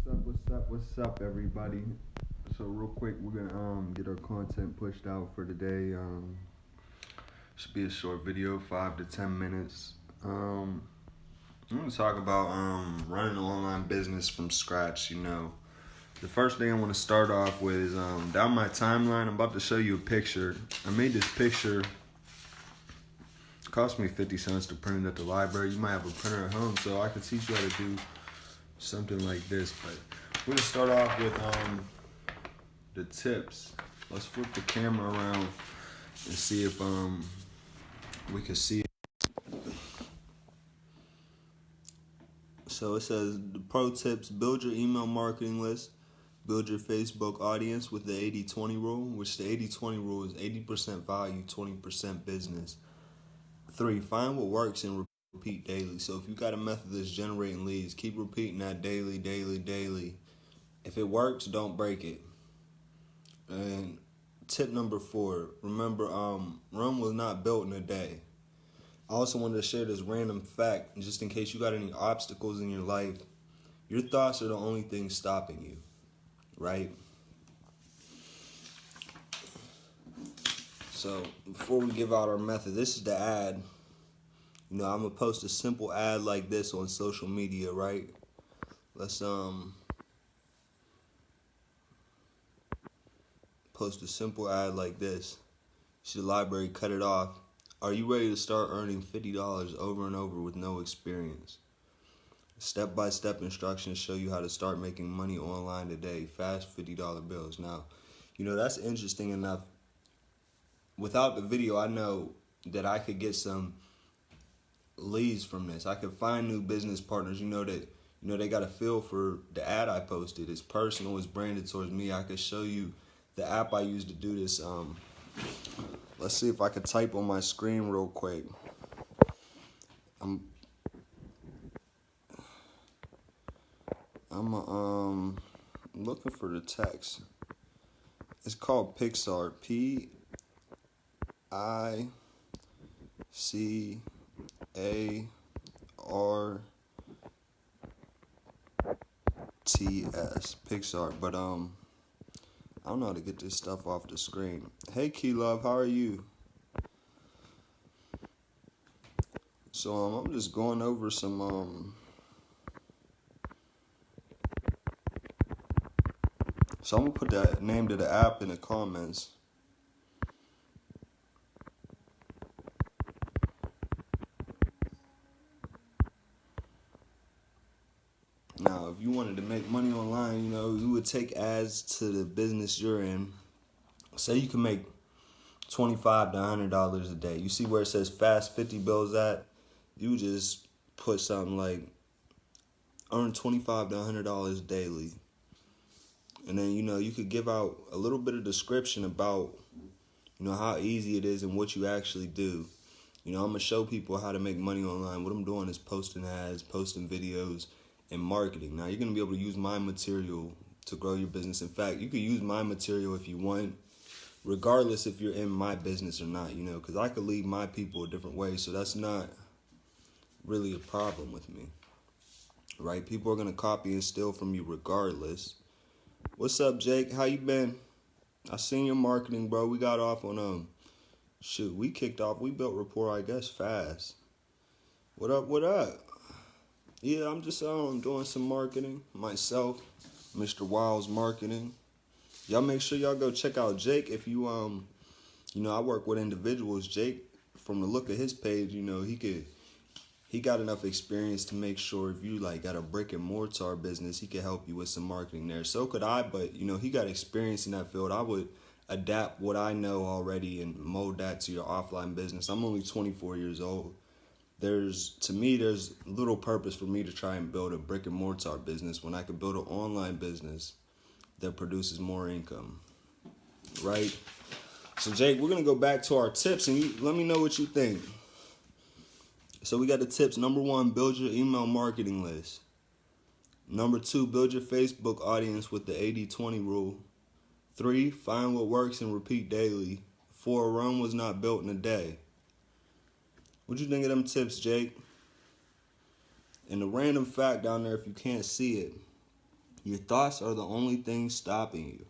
What's up, everybody? So real quick, we're gonna get our content pushed out for today. Should be a short video, 5 to 10 minutes. I'm gonna talk about running an online business from scratch. The first thing I want to start off with is down my timeline. I'm about to show you a picture. I made this picture. It cost me 50 cents to print it at the library. You might have a printer at home, so I can teach you how to do something like this. But we're gonna start off with the tips. Let's flip the camera around and see if we can see it. So it says the pro tips: build your email marketing list, build your Facebook audience with the 80-20 rule, which the 80-20 rule is 80% value, 20% business. 3, find what works and repeat daily. So if you got a method that's generating leads, keep repeating that daily. If it works, don't break it. And tip number 4, remember, Rome was not built in a day. I also wanted to share this random fact, just in case you got any obstacles in your life. Your thoughts are the only thing stopping you, right? So before we give out our method, this is the ad. I'm gonna post a simple ad like this on social media, right? Let's post a simple ad like this. See the library, cut it off. Are you ready to start earning $50 over and over with no experience? Step-by-step instructions show you how to start making money online today. Fast $50 bills. Now, that's interesting enough. Without the video, I know that I could get some leads from this. I could find new business partners. They got a feel for the ad I posted. It's personal. It's branded towards me. I could show you the app I use to do this. Let's see if I could type on my screen real quick. I'm looking for the text. It's called Pixar. PICARTS. Pixar. But I don't know how to get this stuff off the screen. Hey, Key Love, how are you? So I'm just going over some So I'm gonna put that name to the app in the comments. Now, if you wanted to make money online, you would take ads to the business you're in. Say you can make $25 to $100 a day. You see where it says fast 50 bills at? You just put something like earn $25 to $100 daily. And then, you could give out a little bit of description about, how easy it is and what you actually do. I'm going to show people how to make money online. What I'm doing is posting ads, posting videos, and marketing. Now, you're going to be able to use my material to grow your business. In fact, you could use my material if you want, regardless if you're in my business or not, because I could lead my people a different way. So that's not really a problem with me, right? People are going to copy and steal from you regardless. What's up, Jake? How you been? I seen your marketing, bro. We got off on, we kicked off. We built rapport, I guess, fast. What up? Yeah, I'm just doing some marketing myself, Mr. Wiles Marketing. Y'all make sure y'all go check out Jake. If you I work with individuals. Jake, from the look of his page, he got enough experience to make sure if you got a brick and mortar business, he could help you with some marketing there. So could I, but he got experience in that field. I would adapt what I know already and mold that to your offline business. I'm only 24 years old. There's little purpose for me to try and build a brick and mortar business when I could build an online business that produces more income, right? So Jake, we're gonna go back to our tips, and you let me know what you think. So we got the tips. Number 1, build your email marketing list. Number 2, build your Facebook audience with the 80-20 rule. 3, find what works and repeat daily. 4, Rome was not built in a day. What you think of them tips, Jake? And the random fact down there, if you can't see it, Your thoughts are the only thing stopping you.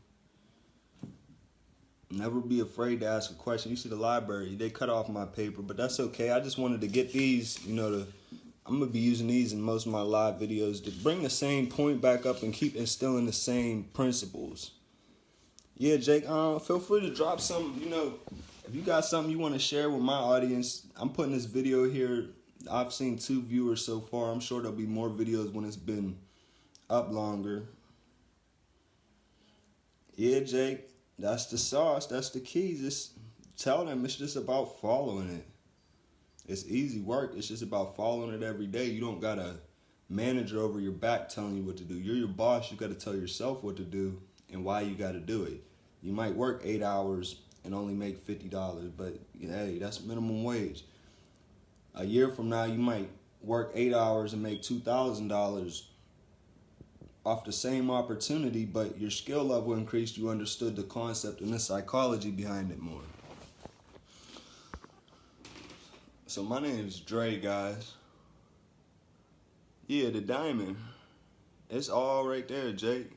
Never be afraid to ask a question. You see the library, they cut off my paper, but that's okay. I just wanted to get these, I'm going to be using these in most of my live videos to bring the same point back up and keep instilling the same principles. Yeah, Jake, feel free to drop some, if you got something you want to share with my audience. I'm putting this video here. I've seen 2 viewers so far. I'm sure there'll be more videos when it's been up longer. Yeah, Jake, that's the sauce. That's the key. Just tell them it's just about following it. It's easy work. It's just about following it every day. You don't got a manager over your back telling you what to do. You're your boss. You got to tell yourself what to do and why you got to do it. You might work 8 hours and only make $50, but hey, that's minimum wage. A year from now, you might work 8 hours and make $2,000 off the same opportunity, but your skill level increased. You understood the concept and the psychology behind it more. So my name is Dre, guys. Yeah, the diamond. It's all right there, Jake.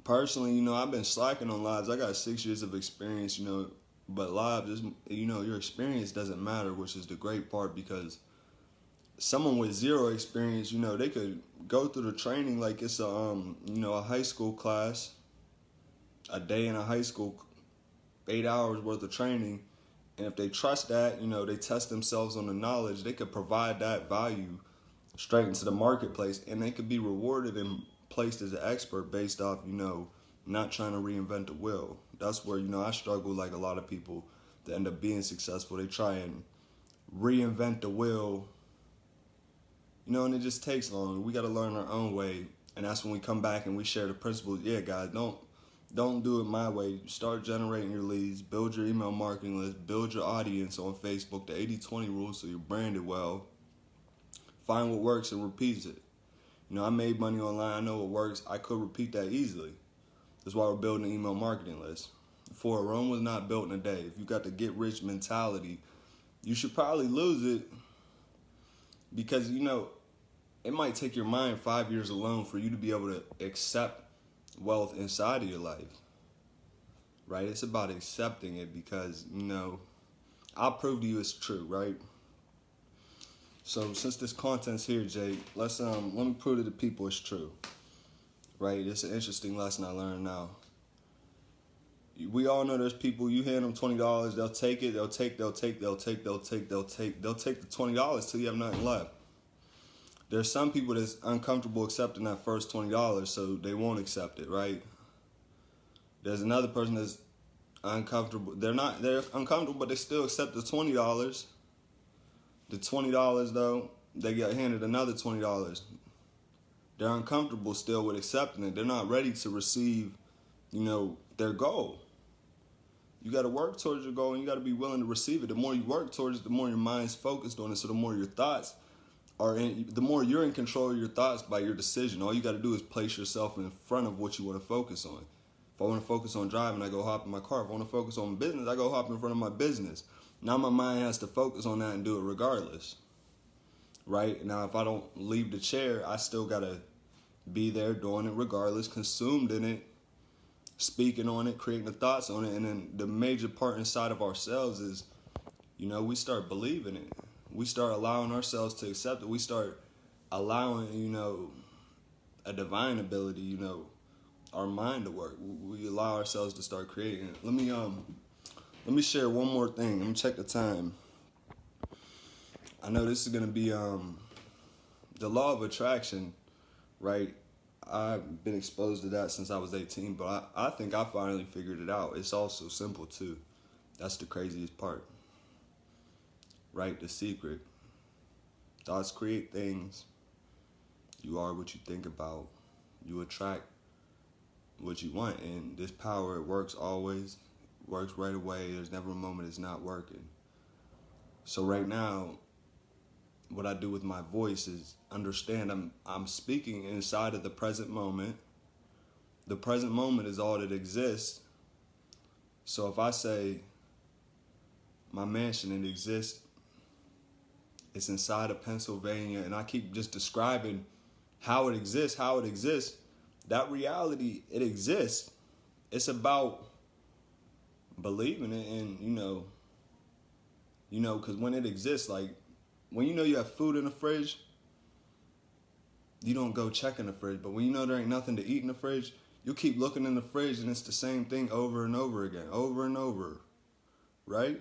Personally, I've been slacking on lives. I got 6 years of experience, but lives is, your experience doesn't matter, which is the great part, because someone with 0 experience, they could go through the training like it's a high school class, a day in a high school, 8 hours worth of training. And if they trust that, they test themselves on the knowledge, they could provide that value straight into the marketplace, and they could be rewarded and placed as an expert based off, not trying to reinvent the wheel. That's where, I struggle like a lot of people that end up being successful. They try and reinvent the wheel, and it just takes long. We got to learn our own way. And that's when we come back and we share the principles. Yeah, guys, don't do it my way. Start generating your leads, build your email marketing list, build your audience on Facebook, the 80-20 rule, so you're branded well. Find what works and repeat it. I made money online. I know what works. I could repeat that easily. That's why we're building an email marketing list. For Rome was not built in a day. If you got the get rich mentality, you should probably lose it, because, it might take your mind 5 years alone for you to be able to accept wealth inside of your life, right? It's about accepting it, because, I'll prove to you it's true, right? So since this content's here, Jay, let me prove to the people it's true, right? It's an interesting lesson I learned now. We all know there's people, you hand them $20, they'll take it, they'll take the $20 till you have nothing left. There's some people that's uncomfortable accepting that first $20, so they won't accept it, right? There's another person that's uncomfortable. They're uncomfortable, but they still accept the $20. The $20 though, they get handed another $20. They're uncomfortable still with accepting it. They're not ready to receive, their goal. You got to work towards your goal, and you got to be willing to receive it. The more you work towards it, the more your mind's focused on it. So the more your thoughts the more you're in control of your thoughts by your decision. All you got to do is place yourself in front of what you want to focus on. If I want to focus on driving, I go hop in my car. If I want to focus on business, I go hop in front of my business. Now my mind has to focus on that and do it regardless, right? Now, if I don't leave the chair, I still got to be there doing it regardless, consumed in it, speaking on it, creating the thoughts on it. And then the major part inside of ourselves is, we start believing it. We start allowing ourselves to accept it. We start allowing, a divine ability, our mind to work. We allow ourselves to start creating it. Let me share one more thing. Let me check the time. I know this is going to be the law of attraction, right? I've been exposed to that since I was 18, but I think I finally figured it out. It's also simple, too. That's the craziest part, right? The secret. Thoughts create things. You are what you think about. You attract what you want, and this power, it works always. Works right away. There's never a moment it's not working. So right now, what I do with my voice is understand I'm speaking inside of the present moment. The present moment is all that exists. So if I say my mansion, it exists, it's inside of Pennsylvania, and I keep just describing how it exists, that reality, it exists. It's about believing it, and because when it exists, like when you have food in the fridge, you don't go check in the fridge. But when there ain't nothing to eat in the fridge, you'll keep looking in the fridge, and it's the same thing over and over again, over and over, right?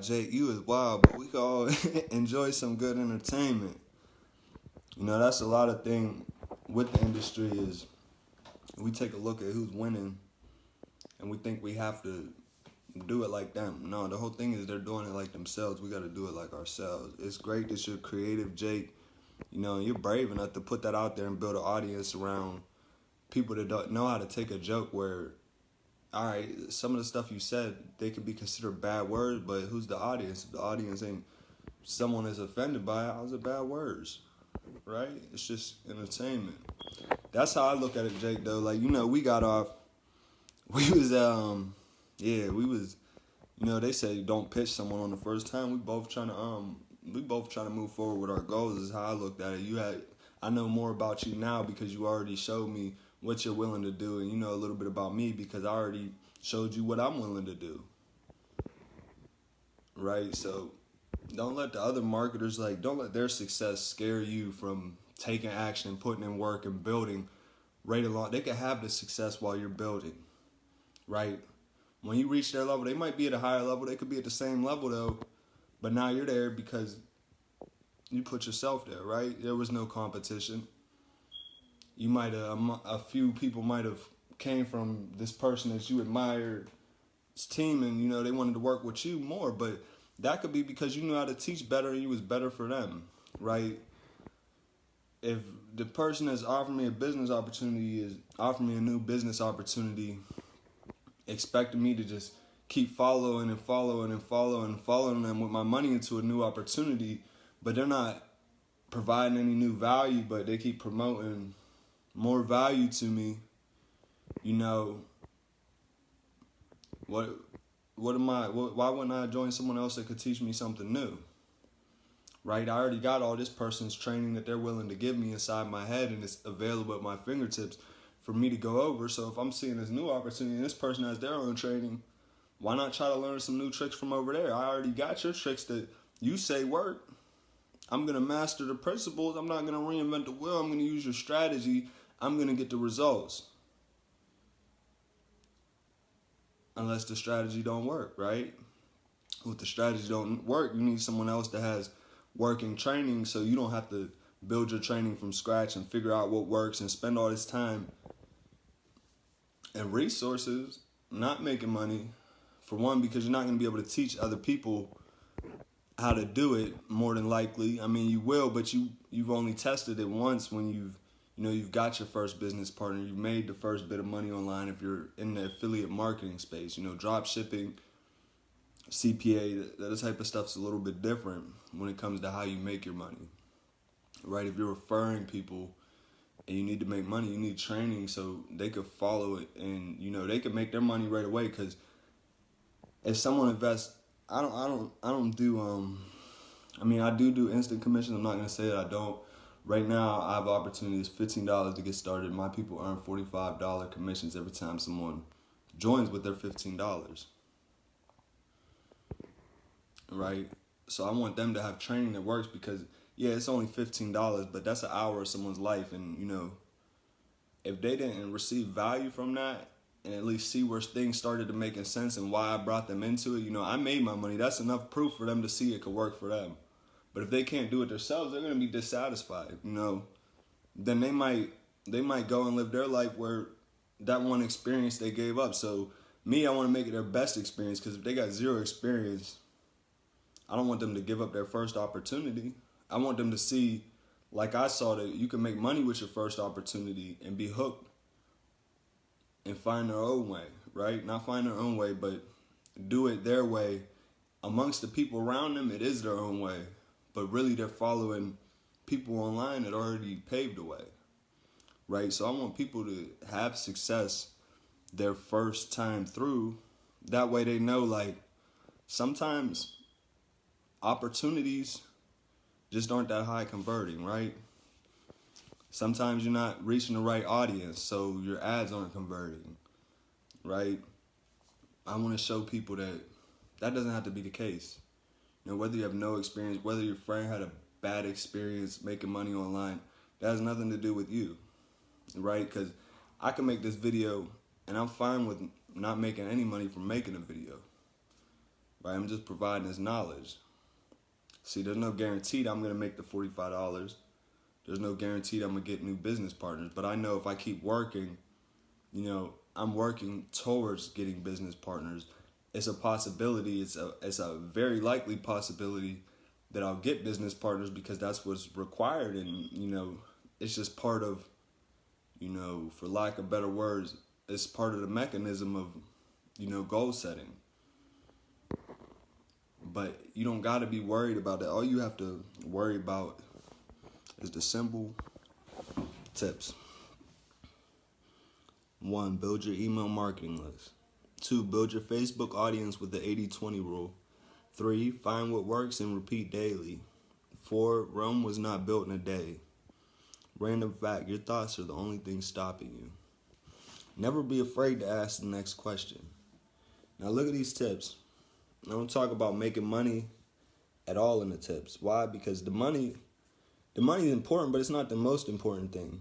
Jake, you is wild, but we can all enjoy some good entertainment. That's a lot of thing with the industry is we take a look at who's winning and we think we have to do it like them. No, the whole thing is they're doing it like themselves. We got to do it like ourselves. It's great that you're creative, Jake. You're brave enough to put that out there and build an audience around people that don't know how to take a joke where, all right, some of the stuff you said, they could be considered bad words, but who's the audience? If the audience ain't someone that's offended by it, how's it bad words? Right? It's just entertainment. That's how I look at it, Jake, though. Like, we got off. We was, we was, they say don't pitch someone on the first time. We both trying to move forward with our goals is how I looked at it. I know more about you now because you already showed me what you're willing to do, and you know a little bit about me because I already showed you what I'm willing to do. Right? So don't let the other marketers, don't let their success scare you from taking action and putting in work and building right along. They can have the success while you're building, right? When you reach their level, they might be at a higher level. They could be at the same level, though, but now you're there because you put yourself there, right? There was no competition. You might have, a few people might have came from this person that you admired, this team, and, they wanted to work with you more, but that could be because you knew how to teach better and you was better for them, right? If the person that's offering me a business opportunity is offering me a new business opportunity, expecting me to just keep following them with my money into a new opportunity, but they're not providing any new value, but they keep promoting more value to me, why wouldn't I join someone else that could teach me something new? Right? I already got all this person's training that they're willing to give me inside my head, and it's available at my fingertips for me to go over. So if I'm seeing this new opportunity and this person has their own training, why not try to learn some new tricks from over there? I already got your tricks that you say work. I'm going to master the principles. I'm not going to reinvent the wheel. I'm going to use your strategy. I'm going to get the results. Unless the strategy don't work, right? If the strategy don't work, you need someone else that has working training so you don't have to build your training from scratch and figure out what works and spend all this time and resources not making money. For one, because you're not going to be able to teach other people how to do it, more than likely. I mean, you will, but you've only tested it once when you've got your first business partner, you've made the first bit of money online if you're in the affiliate marketing space. Drop shipping, CPA, that type of stuff's a little bit different when it comes to how you make your money, right? If you're referring people and you need to make money, you need training so they could follow it and, they could make their money right away. Because if someone invests, I do instant commissions. I'm not going to say that I don't. Right now, I have opportunities, $15 to get started. My people earn $45 commissions every time someone joins with their $15. Right? So I want them to have training that works because, it's only $15, but that's an hour of someone's life. And, if they didn't receive value from that and at least see where things started to making sense and why I brought them into it, I made my money. That's enough proof for them to see it could work for them. But if they can't do it themselves, they're going to be dissatisfied, Then they might go and live their life where that one experience they gave up. So me, I want to make it their best experience because if they got zero experience, I don't want them to give up their first opportunity. I want them to see, like I saw, that you can make money with your first opportunity and be hooked and find their own way, right? Not find their own way, but do it their way. Amongst the people around them, it is their own way, but really they're following people online that already paved the way, right? So I want people to have success their first time through. That way they know, like, sometimes opportunities just aren't that high converting, right? Sometimes you're not reaching the right audience, so your ads aren't converting, right? I want to show people that doesn't have to be the case. You know, whether you have no experience, whether your friend had a bad experience making money online, that has nothing to do with you, right? Because I can make this video, and I'm fine with not making any money from making a video, right? I'm just providing this knowledge. See, there's no guarantee that I'm going to make the $45. There's no guarantee that I'm going to get new business partners. But I know if I keep working, you know, I'm working towards getting business partners. It's a possibility. It's a very likely possibility that I'll get business partners because that's what's required. And, you know, it's just part of, you know, for lack of better words, it's part of the mechanism of, you know, goal setting. But you don't got to be worried about that. All you have to worry about is the simple tips. 1, build your email marketing list. 2, build your Facebook audience with the 80-20 rule. 3, find what works and repeat daily. 4, Rome was not built in a day. Random fact, your thoughts are the only thing stopping you. Never be afraid to ask the next question. Now look at these tips. I don't talk about making money at all in the tips. Why? Because the money is important, but it's not the most important thing.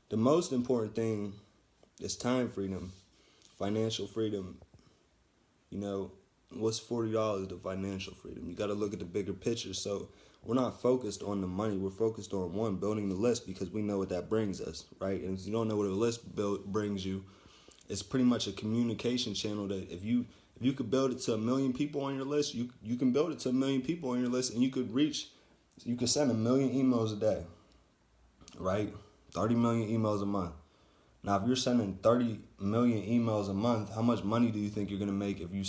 The most important thing is time freedom, financial freedom. You know, what's $40 to financial freedom? You got to look at the bigger picture. So we're not focused on the money. We're focused on, 1, building the list because we know what that brings us, right? And if you don't know what a list brings you, it's pretty much a communication channel that if you could build it to 1 million people on your list, you can build it to 1 million people on your list, and you could send 1 million emails a day, right? 30 million emails a month. Now, if you're sending 30 million emails a month, how much money do you think you're going to make if you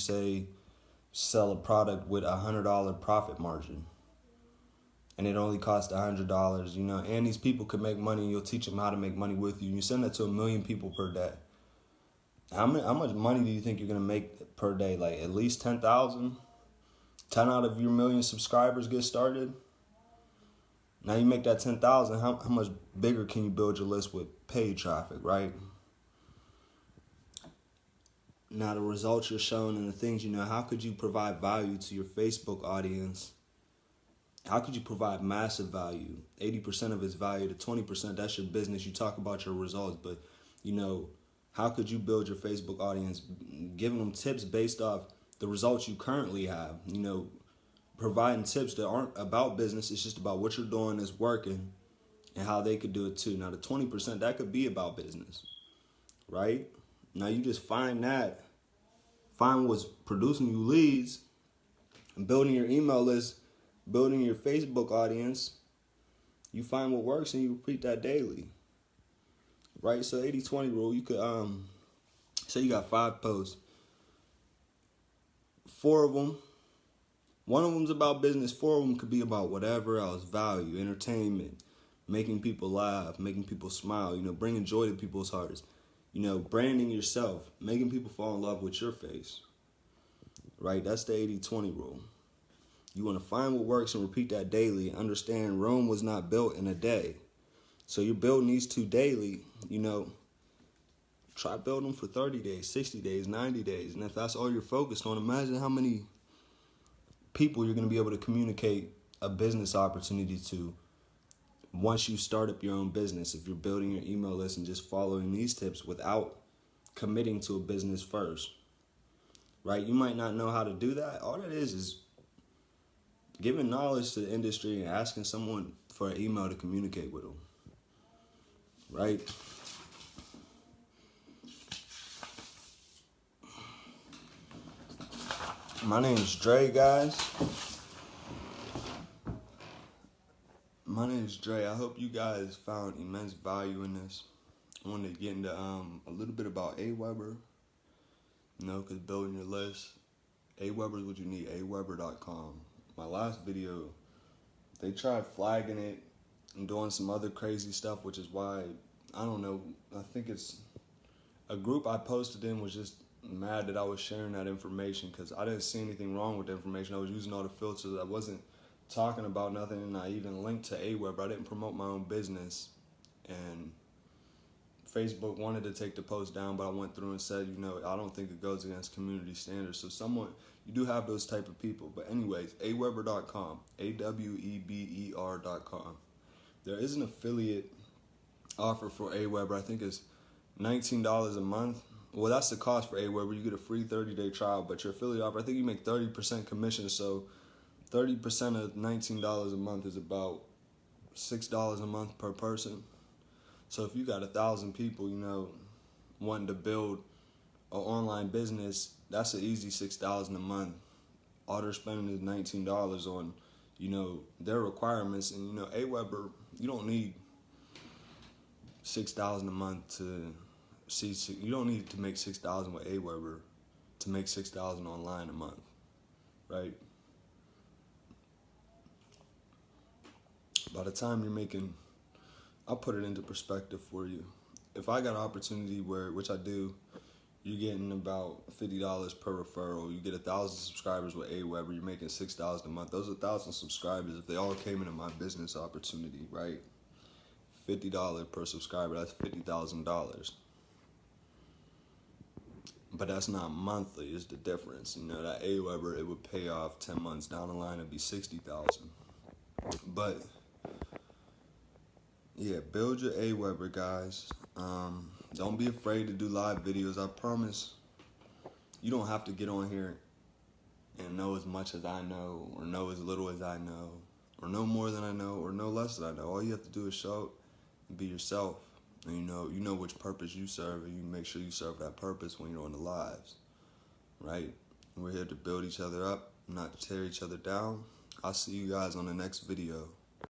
sell a product with $100 profit margin? And it only costs $100, you know, and these people could make money and you'll teach them how to make money with you. You send that to 1 million people per day. How much money do you think you're going to make per day? Like at least 10,000? 10 out of your 1 million subscribers get started? Now you make that 10,000, how much bigger can you build your list with paid traffic, right? Now the results you're showing and the things you know, how could you provide value to your Facebook audience? How could you provide massive value? 80% of its value to 20%, that's your business. You talk about your results, but you know, how could you build your Facebook audience? Giving them tips based off the results you currently have. You know, providing tips that aren't about business. It's just about what you're doing is working and how they could do it too. Now the 20%, that could be about business, right? Now you just find what's producing you leads and building your email list, building your Facebook audience. You find what works and you repeat that daily. Right, so 80-20 rule, you could say you got 5 posts. 4 of them, 1 of them's about business, 4 of them could be about whatever else, value, entertainment, making people laugh, making people smile, you know, bringing joy to people's hearts, you know, branding yourself, making people fall in love with your face. Right, that's the 80-20 rule. You want to find what works and repeat that daily. Understand Rome was not built in a day. So you're building these 2 daily, you know, try building them for 30 days, 60 days, 90 days. And if that's all you're focused on, imagine how many people you're going to be able to communicate a business opportunity to once you start up your own business. If you're building your email list and just following these tips without committing to a business first, right? You might not know how to do that. All that is giving knowledge to the industry and asking someone for an email to communicate with them. Right? My name is Dre, guys. My name is Dre. I hope you guys found immense value in this. I wanted to get into a little bit about Aweber. You know, because building your list, Aweber is what you need. Aweber.com. My last video, they tried flagging it and doing some other crazy stuff, which is why, I don't know, I think it's a group I posted in was just mad that I was sharing that information because I didn't see anything wrong with the information. I was using all the filters. I wasn't talking about nothing, and I even linked to Aweber. I didn't promote my own business, and Facebook wanted to take the post down, but I went through and said, you know, I don't think it goes against community standards. So you do have those type of people. But anyways, Aweber.com, AWEBER.com. There is an affiliate offer for Aweber. I think it's $19 a month. Well, that's the cost for Aweber. You get a free 30-day trial, but your affiliate offer, I think you make 30% commission. So 30% of $19 a month is about $6 a month per person. So if you got 1,000 people, you know, wanting to build an online business, that's an easy $6,000 a month. All they're spending is $19 on, you know, their requirements. And, you know, Aweber, you don't need $6,000 a month to see. You don't need to make $6,000 with Aweber to make $6,000 online a month, right? By the time you're making, I'll put it into perspective for you. If I got an opportunity which I do, you're getting about $50 per referral. You get 1,000 subscribers with Aweber. You're making $6,000 a month. Those are 1,000 subscribers. If they all came into my business opportunity, right? $50 per subscriber. That's $50,000. But that's not monthly. Is the difference. You know, that Aweber, it would pay off 10 months down the line. It'd be $60,000. But yeah, build your Aweber, guys. Don't be afraid to do live videos. I promise you don't have to get on here and know as much as I know, or know as little as I know, or know more than I know, or know less than I know. All you have to do is show up and be yourself. And you know which purpose you serve, and you make sure you serve that purpose when you're on the lives, right? We're here to build each other up, not to tear each other down. I'll see you guys on the next video.